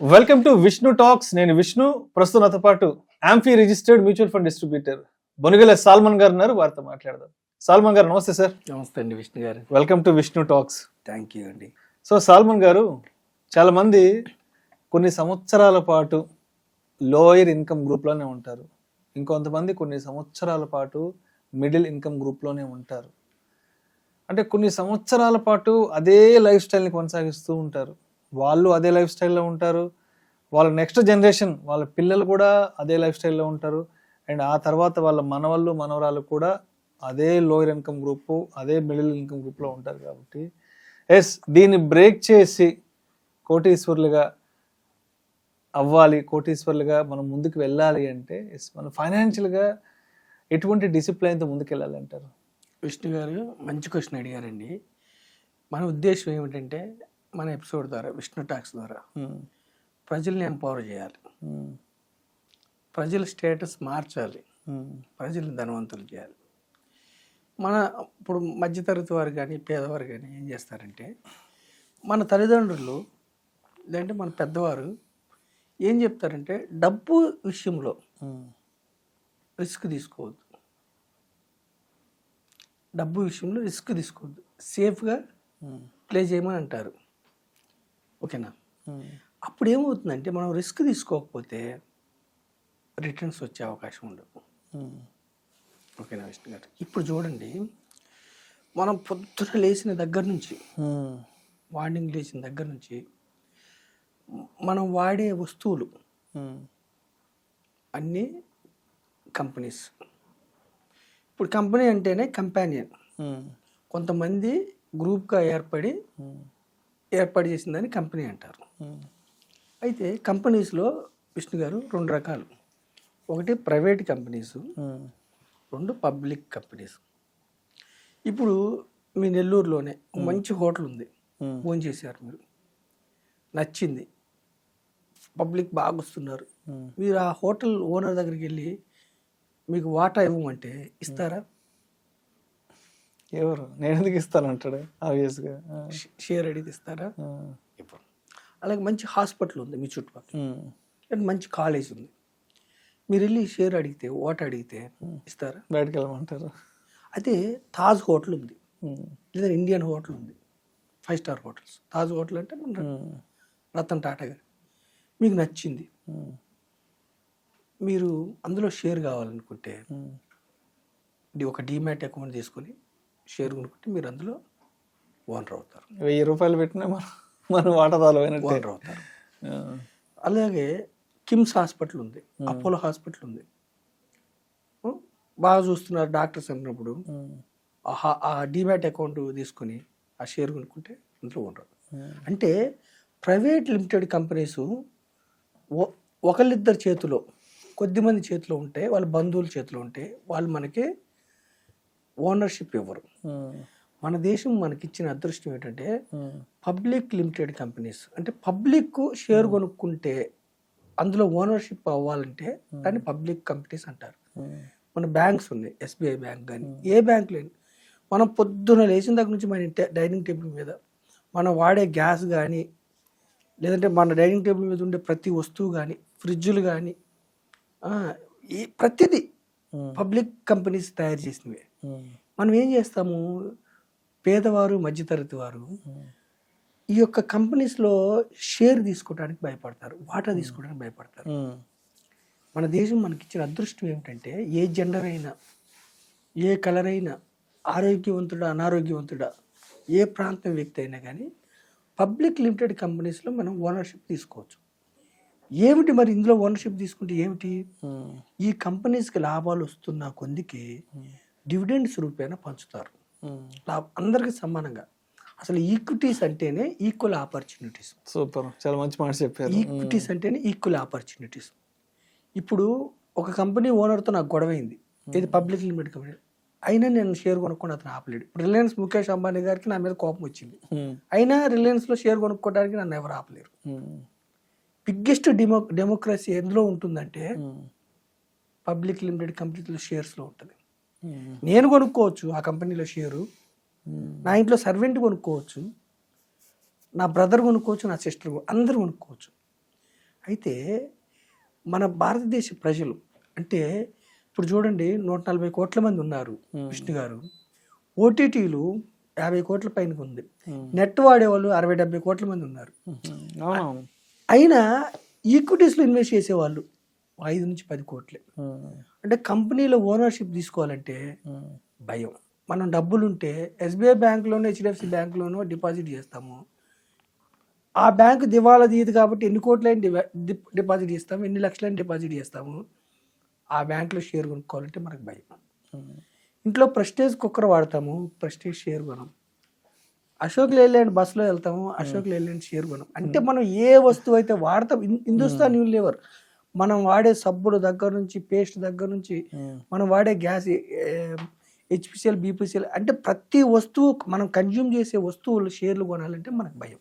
Welcome to Vishnu talks. నేను విష్ణు. ప్రస్తుతం నాతో పాటు AMFI registered mutual fund distributor Bonugala Salman garu ఉన్నారు. వారితో మాట్లాడదాం. సాల్మన్ గారు నమస్తే సార్. నమస్తే అండి విష్ణు గారు. Welcome to Vishnu talks. Thank you అండి. సో సాల్మన్ గారు, చాలా మంది కొన్ని సంవత్సరాల పాటు లోయర్ ఇన్కమ్ గ్రూప్లోనే ఉంటారు, ఇంకొంతమంది కొన్ని సంవత్సరాల పాటు మిడిల్ ఇన్కమ్ గ్రూప్లోనే ఉంటారు. అంటే కొన్ని సంవత్సరాల పాటు అదే లైఫ్ స్టైల్ని కొనసాగిస్తూ ఉంటారు. వాళ్ళు అదే లైఫ్ స్టైల్లో ఉంటారు, వాళ్ళ నెక్స్ట్ జనరేషన్ వాళ్ళ పిల్లలు కూడా అదే లైఫ్ స్టైల్లో ఉంటారు, అండ్ ఆ తర్వాత వాళ్ళ మనవళ్ళు మనవరాలు కూడా అదే లోయర్ ఇన్కమ్ గ్రూపు, అదే మిడిల్ ఇన్కమ్ గ్రూప్లో ఉంటారు. కాబట్టి దీన్ని బ్రేక్ చేసి కోటీశ్వరులుగా అవ్వాలి, కోటీశ్వరులుగా మనం ముందుకు వెళ్ళాలి అంటే మనం ఫైనాన్షియల్గా ఎటువంటి డిసిప్లైన్తో ముందుకు వెళ్ళాలి అంటారు? విష్ణు గారు మంచి క్వశ్చన్ అడిగారండి. మన ఉద్దేశం ఏమిటంటే మన ఎపిసోడ్ ద్వారా, విష్ణు టాక్స్ ద్వారా ప్రజల్ని ఎంపవర్ చేయాలి, ప్రజల స్టేటస్ మార్చాలి, ప్రజల్ని ధనవంతులు చేయాలి. మన ఇప్పుడు మధ్యతరగతి వారు కానీ పేదవారు కానీ ఏం చేస్తారంటే, మన తల్లిదండ్రులు లేదంటే మన పెద్దవారు ఏం చెప్తారంటే, డబ్బు విషయంలో రిస్క్ తీసుకోవద్దు, డబ్బు విషయంలో రిస్క్ తీసుకోవద్దు, సేఫ్గా ప్లే చేయమని అంటారు. ఓకేనా? అప్పుడు ఏమవుతుందంటే, మనం రిస్క్ తీసుకోకపోతే రిటర్న్స్ వచ్చే అవకాశం ఉండదు. ఓకేనా విష్ణు గారు? ఇప్పుడు చూడండి, మనం పొద్దున లేచిన దగ్గర నుంచి, మార్నింగ్ లేచిన దగ్గర నుంచి మనం వాడే వస్తువులు అన్నీ కంపెనీస్. ఇప్పుడు కంపెనీ అంటేనే కంపానియన్. కొంతమంది గ్రూప్గా ఏర్పాటు చేసిందని కంపెనీ అంటారు. అయితే కంపెనీస్లో విష్ణు గారు రెండు రకాలు. ఒకటి ప్రైవేట్ కంపెనీస్, రెండు పబ్లిక్ కంపెనీస్. ఇప్పుడు మీ నెల్లూరులోనే మంచి హోటల్ ఉంది, ఫోన్ చేశారు, మీరు నచ్చింది, పబ్లిక్ బాగా వస్తున్నారు, మీరు ఆ హోటల్ ఓనర్ దగ్గరికి వెళ్ళి మీకు వాటా ఇవ్వమంటే ఇస్తారా? ఎవరు? నేను ఎందుకు ఇస్తాను అంటాడు ఆబ్వియస్గా. షేర్ అడిగితే ఇస్తారా? ఇప్పుడు అలాగే మంచి హాస్పిటల్ ఉంది మీ చుట్టుపక్కల, మంచి కాలేజ్ ఉంది, మీరు వెళ్ళి షేర్ అడిగితే, ఓట అడిగితే ఇస్తారా? బయటకు వెళ్ళమంటారు. అయితే తాజ్ హోటల్ ఉంది, లేదా ఇండియన్ హోటల్ ఉంది, 5 స్టార్ హోటల్స్. తాజ్ హోటల్ అంటే మన రతన్ టాటా గారు. మీకు నచ్చింది, మీరు అందులో షేర్ కావాలనుకుంటే ఒక డీమ్యాట్ అకౌంట్ తీసుకొని షేర్ కొనుక్కుంటే మీరు అందులో ఓనర్ అవుతారు. 1000 రూపాయలు పెట్టినా మనం వాటాదారులు ఓనర్ అవుతారు. అలాగే కిమ్స్ హాస్పిటల్ ఉంది, అపోలో హాస్పిటల్ ఉంది, బాగా చూస్తున్నారు డాక్టర్స్ అన్నప్పుడు ఆ డీమ్యాట్ అకౌంట్ తీసుకొని ఆ షేర్ కొనుక్కుంటే అందులో ఓనర్. అంటే ప్రైవేట్ లిమిటెడ్ కంపెనీస్ ఒకళ్ళిద్దరి చేతిలో, కొద్దిమంది చేతిలో ఉంటే, వాళ్ళ బంధువుల చేతిలో ఉంటే వాళ్ళు మనకి ఓనర్షిప్ ఇవ్వరు. మన దేశం మనకిచ్చిన అదృష్టం ఏంటంటే పబ్లిక్ లిమిటెడ్ కంపెనీస్. అంటే పబ్లిక్ షేర్ కొనుక్కుంటే అందులో ఓనర్షిప్ అవ్వాలంటే దాన్ని పబ్లిక్ కంపెనీస్ అంటారు. మన బ్యాంక్స్ ఉన్నాయి, ఎస్బీఐ బ్యాంక్ కానీ ఏ బ్యాంక్ లేని, మనం పొద్దున లేచిన దగ్గర నుంచి మన డైనింగ్ టేబుల్ మీద మనం వాడే గ్యాస్ కానీ, లేదంటే మన డైనింగ్ టేబుల్ మీద ఉండే ప్రతి వస్తువు కానీ, ఫ్రిడ్జులు కానీ, ప్రతిదీ పబ్లిక్ కంపెనీస్ తయారు చేసినవే. మనం ఏం చేస్తాము, పేదవారు మధ్యతరగతి వారు ఈ యొక్క కంపెనీస్లో షేర్ తీసుకోవడానికి భయపడతారు, వాటా తీసుకోవడానికి భయపడతారు. మన దేశం మనకిచ్చిన అదృష్టం ఏమిటంటే, ఏ జెండర్ అయినా, ఏ కలర్ అయినా, ఆరోగ్యవంతుడా అనారోగ్యవంతుడా, ఏ ప్రాంతం వ్యక్తి అయినా కానీ పబ్లిక్ లిమిటెడ్ కంపెనీస్లో మనం ఓనర్షిప్ తీసుకోవచ్చు. ఏమిటి మరి ఇందులో ఓనర్షిప్ తీసుకుంటే ఏమిటి, ఈ కంపెనీస్కి లాభాలు వస్తున్న కొందికి డివిడెండ్స్ రూపేణ పంచుతారు, అందరికి సమానంగా. అసలు ఈక్విటీస్ అంటేనే ఈక్వల్ ఆపర్చునిటీస్. సూపర్, చాలా మంచి మాట చెప్పారు. ఈక్విటీస్ అంటేనే ఈక్వల్ ఆపర్చునిటీస్. ఇప్పుడు ఒక కంపెనీ ఓనర్తో నాకు గొడవైంది, ఇది పబ్లిక్ లిమిటెడ్ కంపెనీ, అయినా నేను షేర్ కొనుక్కొని అతను ఆపలేడు. ఇప్పుడు రిలయన్స్ ముఖేష్ అంబానీ గారికి నా మీద కోపం వచ్చింది, అయినా రిలయన్స్లో షేర్ కొనుక్కోవడానికి నన్ను ఎవరు ఆపలేరు. బిగ్గెస్ట్ డెమోక్రసీ ఎందులో ఉంటుందంటే పబ్లిక్ లిమిటెడ్ కంపెనీలో షేర్స్లో ఉంటుంది. నేను కొనుక్కోవచ్చు ఆ కంపెనీలో షేరు, నా ఇంట్లో సర్వెంట్ కొనుక్కోవచ్చు, నా బ్రదర్ కొనుక్కోవచ్చు, నా సిస్టర్, అందరూ కొనుక్కోవచ్చు. అయితే మన భారతదేశ ప్రజలు అంటే ఇప్పుడు చూడండి 140 కోట్ల మంది ఉన్నారు విష్ణు గారు. ఓటీటీలు 50 కోట్ల పైన ఉంది. నెట్ వాడేవాళ్ళు 60-70 కోట్ల మంది ఉన్నారు. అవునవును. అయినా ఈక్విటీస్లో ఇన్వెస్ట్ చేసేవాళ్ళు 5 నుంచి 10 కోట్లే. అంటే కంపెనీలో ఓనర్షిప్ తీసుకోవాలంటే భయం. మనం డబ్బులుంటే ఎస్బీఐ బ్యాంకులోనో హెచ్డిఎఫ్సి బ్యాంకులోనో డిపాజిట్ చేస్తాము. ఆ బ్యాంకు దివాలా తీయదు కాబట్టి ఎన్ని కోట్లైనా డిపాజిట్ చేస్తాము, ఎన్ని లక్షలైనా డిపాజిట్ చేస్తాము. ఆ బ్యాంకులో షేర్ కొనుక్కోవాలంటే మనకు భయం. ఇంట్లో ప్రెస్టేజ్ కుక్కర్ వాడతాము, ప్రెస్టేజ్ షేర్ కొనం. అశోక్ లేలాండ్ బస్సులో వెళ్తాము, అశోక్ లేలాండ్ షేర్ కొనం. అంటే మనం ఏ వస్తువు అయితే వాడతాం, హిందుస్థాన్ యూనిలివర్ మనం వాడే సబ్బుల దగ్గర నుంచి పేస్ట్ దగ్గర నుంచి మనం వాడే గ్యాస్ హెచ్పిసిఎల్ బీపీసీఎల్ అంటే ప్రతి వస్తువు మనం కన్జ్యూమ్ చేసే వస్తువులు షేర్లు కొనాలంటే మనకు భయం.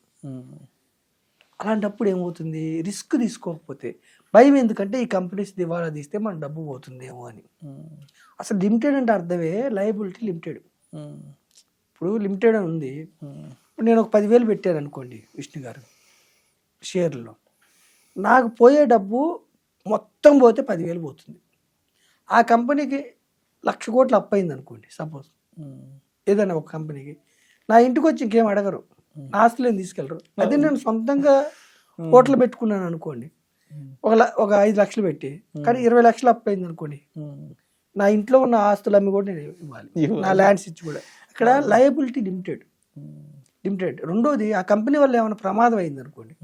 అలాంటప్పుడు ఏమవుతుంది, రిస్క్ తీసుకోకపోతే భయం. ఎందుకంటే ఈ కంపెనీస్ దివాలా తీస్తే మన డబ్బు పోతుందేమో అని. అసలు లిమిటెడ్ అంటే అర్థమే లయబిలిటీ లిమిటెడ్. ఇప్పుడు లిమిటెడ్ అని ఉంది. ఇప్పుడు నేను ఒక 10,000 పెట్టాను అనుకోండి విష్ణు గారు షేర్లో, నాకు పోయే డబ్బు మొత్తం పోతే 10,000 పోతుంది. ఆ కంపెనీకి 1,00,000 కోట్లు అప్పు అయింది అనుకోండి సపోజ్, ఏదైనా ఒక కంపెనీకి, నా ఇంటికి వచ్చి ఇంకేం అడగరు, నా ఆస్తులేం తీసుకెళ్ళరు. అదే నేను సొంతంగా కోట్లు పెట్టుకున్నాను అనుకోండి, ఒక 5 లక్షలు పెట్టి, కానీ 20 లక్షలు అప్పు అయింది అనుకోండి, నా ఇంట్లో ఉన్న ఆస్తులు అమ్మి కూడా నేను ఇవ్వాలి, నా ల్యాండ్స్ ఇచ్చి కూడా. ఇక్కడ లయబిలిటీ లిమిటెడ్. రెండోది, ఆ కంపెనీ వల్ల ఏమైనా ప్రమాదం అయింది అనుకోండి,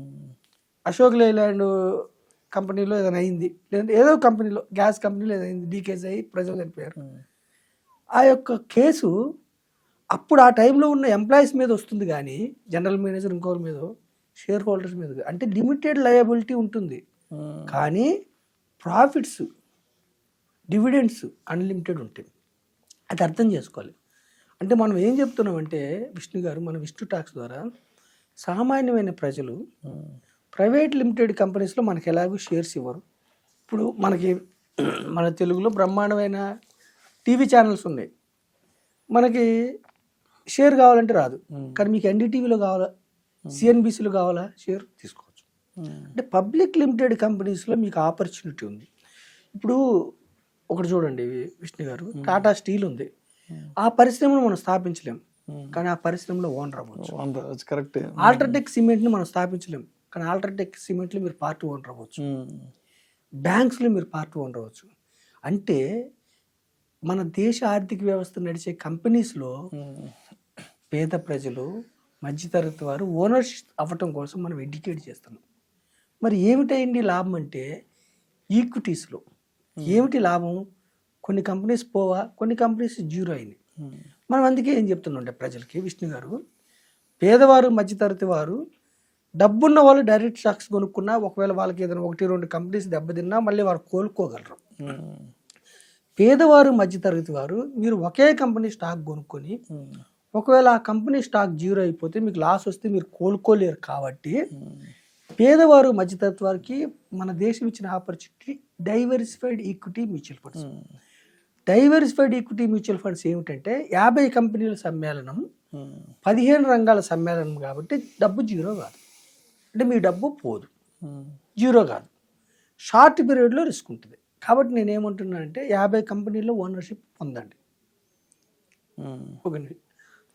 అశోక్ లేలాండ్ కంపెనీలో ఏదైనా అయింది, లేదంటే ఏదో కంపెనీలో గ్యాస్ కంపెనీలో ఏదైంది, లీకేజ్ అయ్యి ప్రజలు చనిపోయారు. ఆ యొక్క కేసు అప్పుడు ఆ టైంలో ఉన్న ఎంప్లాయీస్ మీద వస్తుంది, కానీ జనరల్ మేనేజర్ ఇంకోరి మీద, షేర్ హోల్డర్స్ మీద. అంటే లిమిటెడ్ లయబిలిటీ ఉంటుంది, కానీ ప్రాఫిట్స్ డివిడెండ్స్ అన్లిమిటెడ్ ఉంటాయి. అది అర్థం చేసుకోవాలి. అంటే మనం ఏం చెప్తున్నామంటే విష్ణు గారు, మన విష్ణు టాక్స్ ద్వారా సామాన్యమైన ప్రజలు ప్రైవేట్ లిమిటెడ్ కంపెనీస్లో మనకి ఎలాగో షేర్స్ ఇవ్వరు. ఇప్పుడు మనకి మన తెలుగులో బ్రహ్మాండమైన టీవీ ఛానల్స్ ఉన్నాయి, మనకి షేర్ కావాలంటే రాదు. కానీ మీకు ఎన్డీటీవీలో కావాలా, సిఎన్బిసిలో కావాలా, షేర్ తీసుకోవచ్చు. అంటే పబ్లిక్ లిమిటెడ్ కంపెనీస్లో మీకు ఆపర్చునిటీ ఉంది. ఇప్పుడు ఒకటి చూడండి విష్ణు గారు, టాటా స్టీల్ ఉంది. ఆ పరిశ్రమను మనం స్థాపించలేం, కానీ ఆ పరిశ్రమలో ఓనర్ అవ్వచ్చు. కరెక్ట్. అల్ట్రాటెక్ సిమెంట్ని మనం స్థాపించలేం, కానీ అల్ట్రాటెక్ సిమెంట్లో మీరు పార్ట్ ఓనర్ అవ్వచ్చు. బ్యాంక్స్లో మీరు పార్ట్ ఓనర్ అవ్వచ్చు. అంటే మన దేశ ఆర్థిక వ్యవస్థ నడిచే కంపెనీస్లో పేద ప్రజలు, మధ్యతరగతి వారు ఓనర్షిప్ అవ్వటం కోసం మనం ఎడ్యుకేట్ చేస్తున్నాం. మరి ఏమిటైంది లాభం అంటే ఈక్విటీస్లో ఏమిటి లాభం? కొన్ని కంపెనీస్ పోవా, కొన్ని కంపెనీస్ జీరో అయినాయి. మనం అందుకే ఏం చెప్తున్నాం అంటే ప్రజలకి విష్ణు గారు, పేదవారు మధ్యతరగతి వారు డబ్బున్న వాళ్ళు డైరెక్ట్ స్టాక్స్ కొనుక్కున్నా, ఒకవేళ వాళ్ళకి ఏదైనా 1-2 కంపెనీస్ దెబ్బతిన్నా మళ్ళీ వారు కోలుకోగలరు. పేదవారు మధ్యతరగతి వారు మీరు ఒకే కంపెనీ స్టాక్ కొనుక్కొని ఒకవేళ ఆ కంపెనీ స్టాక్ జీరో అయిపోతే మీకు లాస్ వస్తే మీరు కోలుకోలేరు. కాబట్టి పేదవారు మధ్యతరగతి వారికి మన దేశం ఇచ్చిన opportunity diversified equity mutual funds. Diversified equity mutual funds ఏమిటంటే 50 కంపెనీల సమ్మేళనం, 15 రంగాల సమ్మేళనం. కాబట్టి డబ్బు జీరో కాదు, అంటే మీ డబ్బు పోదు, జీరో కాదు, షార్ట్ పీరియడ్లో రిస్క్ ఉంటుంది. కాబట్టి నేనేమంటున్నానంటే 50 కంపెనీల్లో ఓనర్షిప్ పొందండి.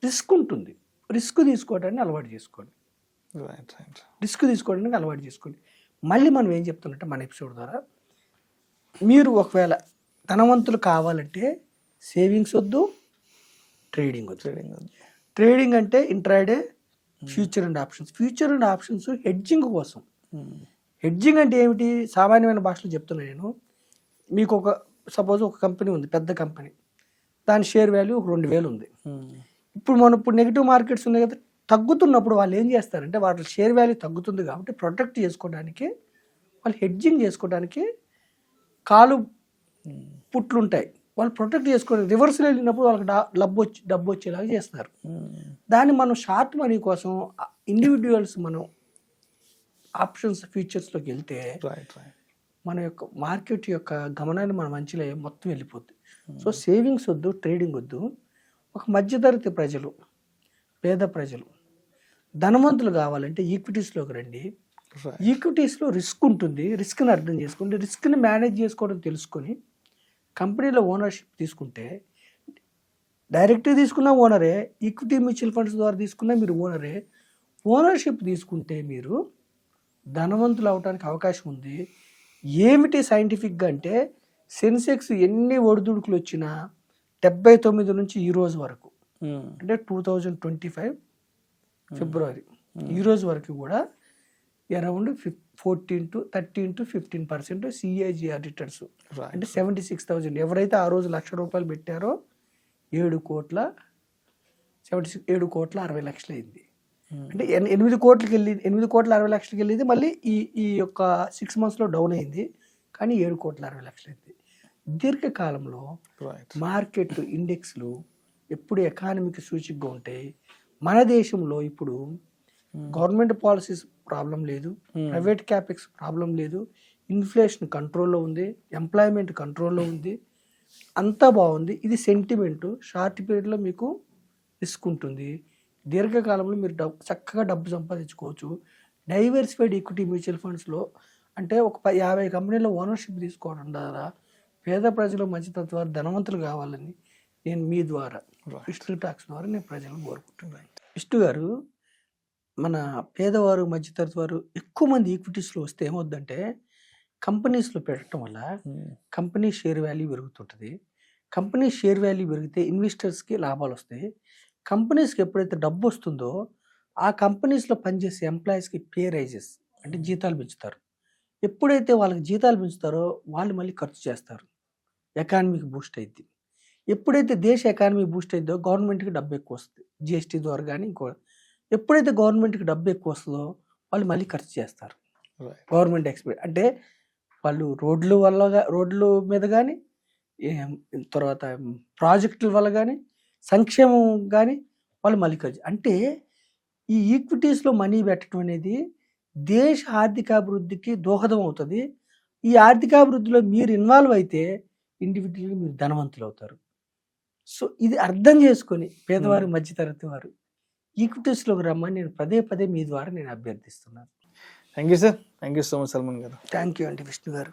రిస్క్ ఉంటుంది, రిస్క్ తీసుకోవడానికి అలవాటు చేసుకోండి. రిస్క్ తీసుకోవడానికి అలవాటు చేసుకోండి. మళ్ళీ మనం ఏం చెప్తున్నట్టే మన ఎపిసోడ్ ద్వారా, మీరు ఒకవేళ ధనవంతులు కావాలంటే సేవింగ్స్ వద్దు, ట్రేడింగ్ వద్దు. ట్రేడింగ్ అంటే intraday, future and options. Future and options hedging కోసం. హెడ్జింగ్ అంటే ఏమిటి? సామాన్యమైన భాషలో చెప్తున్నా నేను. మీకు సపోజ్ ఒక కంపెనీ ఉంది, పెద్ద కంపెనీ, దాని షేర్ వాల్యూ 2,000 ఉంది. ఇప్పుడు నెగిటివ్ మార్కెట్స్ ఉన్నాయి కదా, తగ్గుతున్నప్పుడు వాళ్ళు ఏం చేస్తారంటే వాళ్ళ షేర్ వాల్యూ తగ్గుతుంది కాబట్టి ప్రొటెక్ట్ చేసుకోవడానికి, వాళ్ళు హెడ్జింగ్ చేసుకోవడానికి కాలు పుట్లు ఉంటాయి, వాళ్ళు ప్రొటెక్ట్ చేసుకోవడానికి. రివర్స్లో వెళ్ళినప్పుడు వాళ్ళకి డబ్బు వచ్చేలాగా చేస్తున్నారు. దాన్ని మనం షార్ట్ మనీ కోసం ఇండివిజువల్స్ మనం ఆప్షన్స్ ఫ్యూచర్స్లోకి వెళ్తే మన యొక్క మార్కెట్ యొక్క గమనాన్ని మన మంచిలో మొత్తం వెళ్ళిపోద్ది. సో సేవింగ్స్ వద్దు, ట్రేడింగ్ వద్దు. ఒక మధ్యతరగతి ప్రజలు, పేద ప్రజలు, ధనవంతులు కావాలంటే ఈక్విటీస్లోకి రండి. ఈక్విటీస్లో రిస్క్ ఉంటుంది. రిస్క్ని అర్థం చేసుకుంటే రిస్క్ని మేనేజ్ చేసుకోవడం తెలుసుకొని కంపెనీలో ఓనర్షిప్ తీసుకుంటే డైరెక్ట్గా తీసుకున్న ఓనరే, ఈక్విటీ మ్యూచువల్ ఫండ్స్ ద్వారా తీసుకున్న మీరు ఓనరే. ఓనర్షిప్ తీసుకుంటే మీరు ధనవంతులు అవడానికి అవకాశం ఉంది. ఏమిటి సైంటిఫిక్గా అంటే సెన్సెక్స్ ఎన్ని ఒడిదుడుకులు వచ్చినా 79 నుంచి ఈ రోజు వరకు అంటే 2025 ఫిబ్రవరి ఈ రోజు వరకు కూడా అరౌండ్ 13 to 15% CAGR రిటర్న్స్. అంటే 76,000. ఎవరైతే ఆ రోజు ₹1,00,000 పెట్టారో 7 కోట్ల 60 లక్షలు అయింది. అంటే 8 కోట్లకి వెళ్ళింది, 8,60,00,000 వెళ్ళింది. మళ్ళీ ఈ యొక్క 6 monthsలో డౌన్ అయింది, కానీ 7,60,00,000 అయింది. దీర్ఘకాలంలో మార్కెట్ ఇండెక్స్లు ఎప్పుడు ఎకానమీకి సూచికగా ఉంటాయి. మన దేశంలో ఇప్పుడు గవర్నమెంట్ పాలసీస్ ప్రాబ్లం లేదు, ప్రైవేట్ క్యాపెక్స్ ప్రాబ్లం లేదు, ఇన్ఫ్లేషన్ కంట్రోల్లో ఉంది, ఎంప్లాయ్మెంట్ కంట్రోల్లో ఉంది, అంతా బాగుంది. ఇది సెంటిమెంటు. షార్ట్ పీరియడ్లో మీకు రిస్క్ ఉంటుంది, దీర్ఘకాలంలో మీరు చక్కగా డబ్బు సంపాదించుకోవచ్చు. డైవర్సిఫైడ్ ఈక్విటీ మ్యూచువల్ ఫండ్స్లో అంటే ఒక 50 కంపెనీలో ఓనర్షిప్ తీసుకోవడం ద్వారా పేద ప్రజలు మధ్యతత్వాలు ధనవంతులు కావాలని నేను మీ ద్వారా విష్ణు టాక్స్ ద్వారా నేను ప్రజలను కోరుకుంటున్నాను. విష్ణు గారు, మన పేదవారు మధ్యతరగతి ఎక్కువ మంది ఈక్విటీస్లో వస్తే ఏమవుద్దంటే కంపెనీస్లో పెట్టడం వల్ల కంపెనీ షేర్ వాల్యూ పెరుగుతుంటుంది. కంపెనీ షేర్ వాల్యూ పెరిగితే ఇన్వెస్టర్స్కి లాభాలు వస్తాయి. కంపెనీస్కి ఎప్పుడైతే డబ్బు వస్తుందో ఆ కంపెనీస్లో పనిచేసే ఎంప్లాయీస్కి పే రైజెస్ అంటే జీతాలు పెంచుతారు. ఎప్పుడైతే వాళ్ళకి జీతాలు పెంచుతారో వాళ్ళు మళ్ళీ ఖర్చు చేస్తారు, ఎకానమీకి బూస్ట్ అయింది. ఎప్పుడైతే దేశ ఎకానమీ బూస్ట్ అయిందో గవర్నమెంట్కి డబ్బు ఎక్కువ వస్తుంది, GST ద్వారా కానీ ఇంకో. ఎప్పుడైతే గవర్నమెంట్కి డబ్బు ఎక్కువ వస్తుందో వాళ్ళు మళ్ళీ ఖర్చు చేస్తారు. గవర్నమెంట్ ఎక్స్పెక్ట్ అంటే వాళ్ళు రోడ్ల మీద కానీ తర్వాత ప్రాజెక్టుల వల్ల కానీ సంక్షేమం కానీ వాళ్ళు మళ్ళీ ఖర్చు. అంటే ఈ ఈక్విటీస్లో మనీ పెట్టడం అనేది దేశ ఆర్థికాభివృద్ధికి దోహదం అవుతుంది. ఈ ఆర్థికాభివృద్ధిలో మీరు ఇన్వాల్వ్ అయితే ఇండివిజువల్గా మీరు ధనవంతులు అవుతారు. సో ఇది అర్థం చేసుకొని పేదవారు మధ్యతరగతి వారు ఈక్విటీస్లోకి రమ్మని నేను పదే మీ ద్వారా నేను అభ్యర్థిస్తున్నాను. Thank you sir. Thank you so much Salman garu. Thank you అండి విష్ణు గారు.